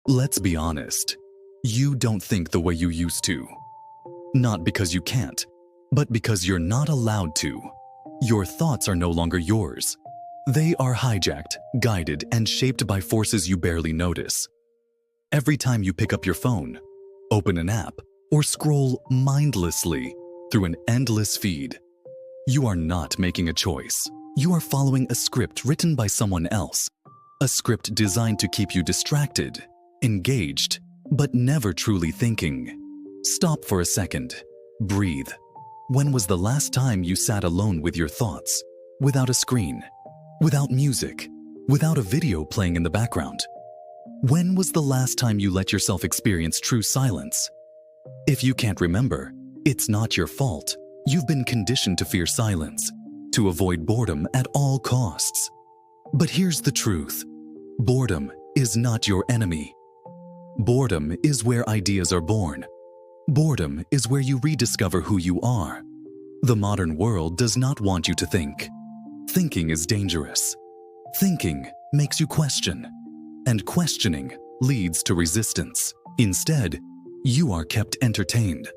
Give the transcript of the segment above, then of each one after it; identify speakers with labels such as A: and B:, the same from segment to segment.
A: Let's be honest. You don't think the way you used to. Not because you can't, but because you're not allowed to. Your thoughts are no longer yours. They are hijacked, guided, and shaped by forces you barely notice. Every time you pick up your phone, open an app, or scroll mindlessly through an endless feed, you are not making a choice. You are following a script written by someone else. A script designed to keep you distracted, engaged, but never truly thinking. Stop for a second. Breathe. When was the last time you sat alone with your thoughts, without a screen, without music, without a video playing in the background? When was the last time you let yourself experience true silence? If you can't remember, it's not your fault. You've been conditioned to fear silence, to avoid boredom at all costs. But here's the truth. Boredom is not your enemy. Boredom is where ideas are born. Boredom is where you rediscover who you are. The modern world does not want you to think. Thinking is dangerous. Thinking makes you question, and questioning leads to resistance. Instead, you are kept entertained,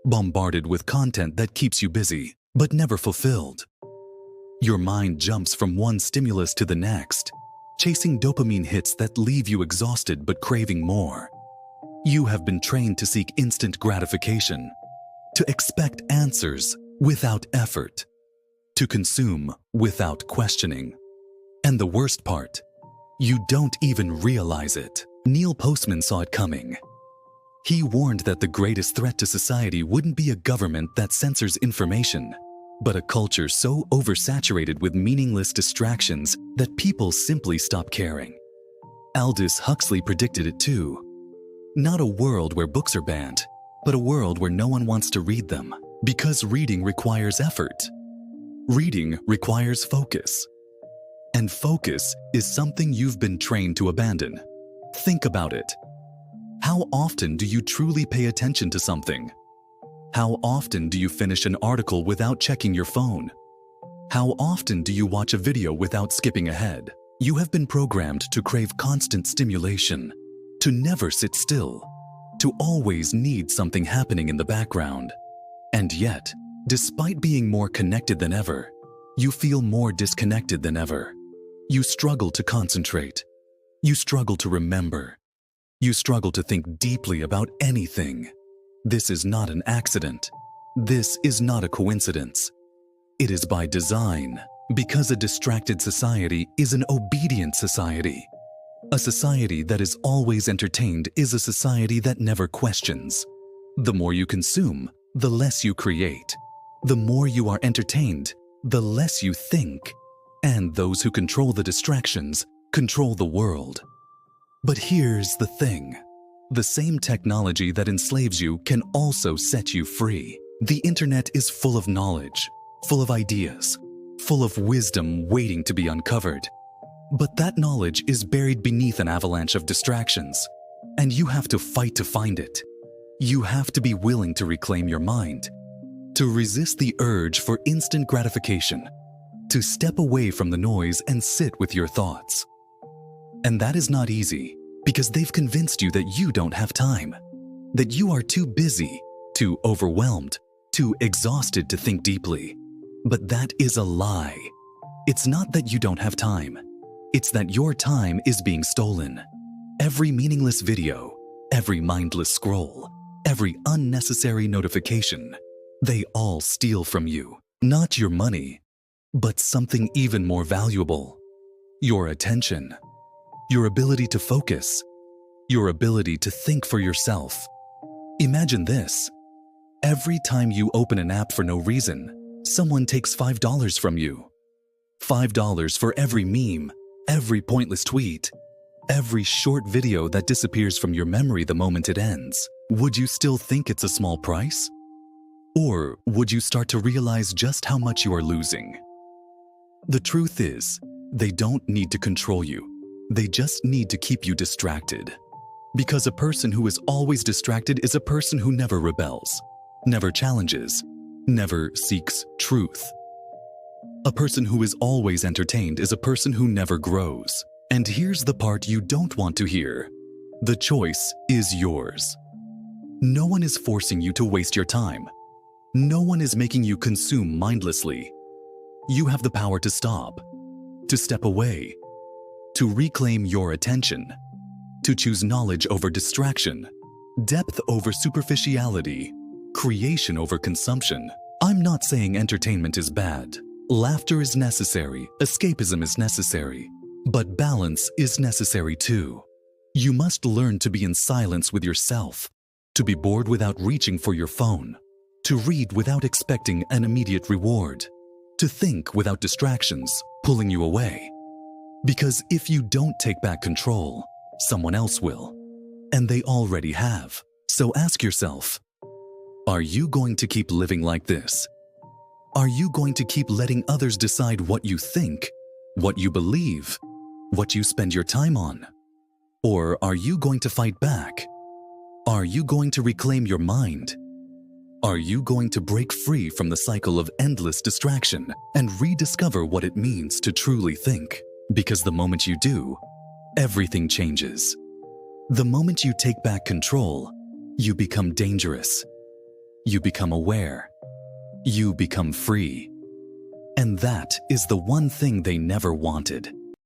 A: bombarded with content that keeps you busy, but never fulfilled. Your mind jumps from one stimulus to the next, chasing dopamine hits that leave you exhausted but craving more. You have been trained to seek instant gratification, to expect answers without effort, to consume without questioning. And the worst part, you don't even realize it. Neil Postman saw it coming. He warned that the greatest threat to society wouldn't be a government that censors information, but a culture so oversaturated with meaningless distractions that people simply stop caring. Aldous Huxley predicted it too. Not a world where books are banned, but a world where no one wants to read them, because reading requires effort. Reading requires focus. And focus is something you've been trained to abandon. Think about it. How often do you truly pay attention to something? How often do you finish an article without checking your phone? How often do you watch a video without skipping ahead? You have been programmed to crave constant stimulation, to never sit still, to always need something happening in the background. And yet, despite being more connected than ever, you feel more disconnected than ever. You struggle to concentrate. You struggle to remember. You struggle to think deeply about anything. This is not an accident. This is not a coincidence. It is by design, because a distracted society is an obedient society. A society that is always entertained is a society that never questions. The more you consume, the less you create. The more you are entertained, the less you think. And those who control the distractions control the world. But here's the thing. The same technology that enslaves you can also set you free. The internet is full of knowledge, full of ideas, full of wisdom waiting to be uncovered. But that knowledge is buried beneath an avalanche of distractions, and you have to fight to find it. You have to be willing to reclaim your mind, to resist the urge for instant gratification, to step away from the noise and sit with your thoughts. And that is not easy, because they've convinced you that you don't have time, that you are too busy, too overwhelmed, too exhausted to think deeply. But that is a lie. It's not that you don't have time. It's that your time is being stolen. Every meaningless video, every mindless scroll, every unnecessary notification, they all steal from you. Not your money, but something even more valuable. Your attention. Your ability to focus, your ability to think for yourself. Imagine this. Every time you open an app for no reason, someone takes $5 from you. $5 for every meme, every pointless tweet, every short video that disappears from your memory the moment it ends. Would you still think it's a small price? Or would you start to realize just how much you are losing? The truth is, they don't need to control you. They just need to keep you distracted. Because a person who is always distracted is a person who never rebels, never challenges, never seeks truth. A person who is always entertained is a person who never grows. And here's the part you don't want to hear. The choice is yours. No one is forcing you to waste your time. No one is making you consume mindlessly. You have the power to stop, to step away, to reclaim your attention, to choose knowledge over distraction, depth over superficiality, creation over consumption. I'm not saying entertainment is bad. Laughter is necessary, escapism is necessary, but balance is necessary too. You must learn to be in silence with yourself, to be bored without reaching for your phone, to read without expecting an immediate reward, to think without distractions pulling you away. Because if you don't take back control, someone else will, and they already have. So ask yourself, are you going to keep living like this? Are you going to keep letting others decide what you think, what you believe, what you spend your time on? Or are you going to fight back? Are you going to reclaim your mind? Are you going to break free from the cycle of endless distraction and rediscover what it means to truly think? Because the moment you do, everything changes. The moment you take back control, you become dangerous. You become aware. You become free. And that is the one thing they never wanted.